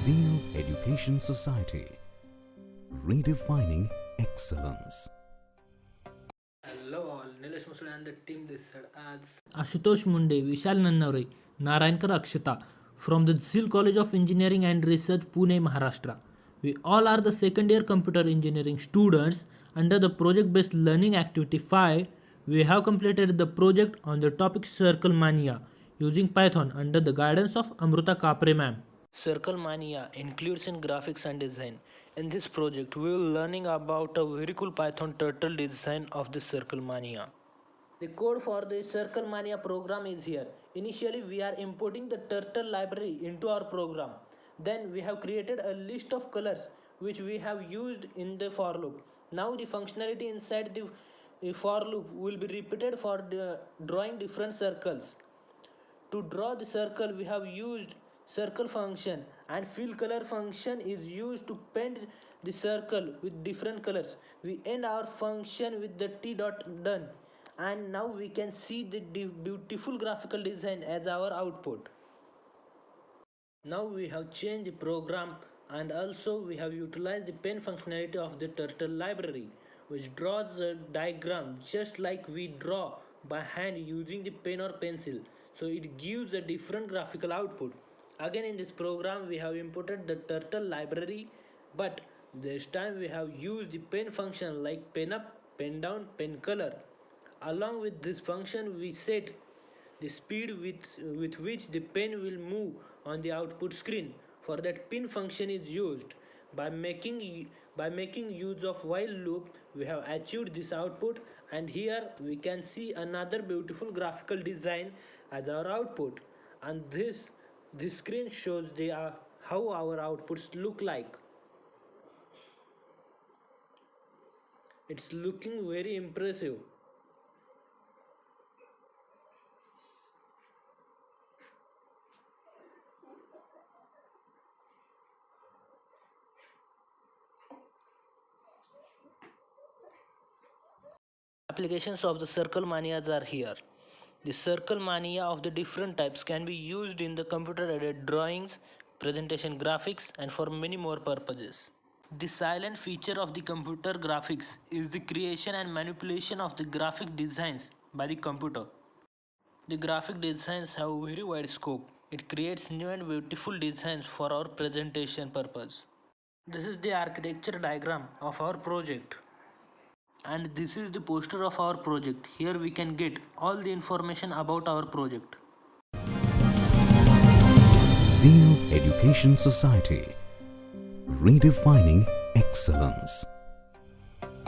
Zeal Education Society, redefining excellence. Hello all, Nilesh Musle and the team this said as Ashutosh Munde, Vishal Nannavare, Narayankar Akshata from the Zeal College of Engineering and Research, Pune, Maharashtra. We all are the second year computer engineering students. Under the project based learning activity 5, we have completed the project on the topic Circle Mania using Python under the guidance of Amruta Kapre ma'am. Circle Mania includes in graphics and design. In this project, we will learning about a very cool Python turtle design of the Circle Mania. The code for the Circle Mania program is here. Initially, we are importing the turtle library into our program. Then we have created a list of colors which we have used in the for loop. Now the functionality inside the for loop will be repeated for drawing different circles. To draw the circle, we have used circle function, and fill color function is used to paint the circle with different colors. We end our function with the t dot done, and now we can see the beautiful graphical design as our output. Now we have changed the program, and also we have utilized the pen functionality of the turtle library, which draws a diagram just like we draw by hand using the pen or pencil. So it gives a different graphical output. Again, in this program we have imported the turtle library, but this time we have used the pen function like pen up, pen down, pen color. Along with this function, we set the speed with which the pen will move on the output screen. For that, pin function is used. By making use of while loop, we have achieved this output, and here we can see another beautiful graphical design as our output. And this screen shows how our outputs look like. It's looking very impressive. Applications of the Circle Manias are here. The Circle Mania of the different types can be used in the computer-aided drawings, presentation graphics, and for many more purposes. The silent feature of the computer graphics is the creation and manipulation of the graphic designs by the computer. The graphic designs have very wide scope. It creates new and beautiful designs for our presentation purpose. This is the architecture diagram of our project. And this is the poster of our project. Here we can get all the information about our project. Zeal Education Society, redefining excellence.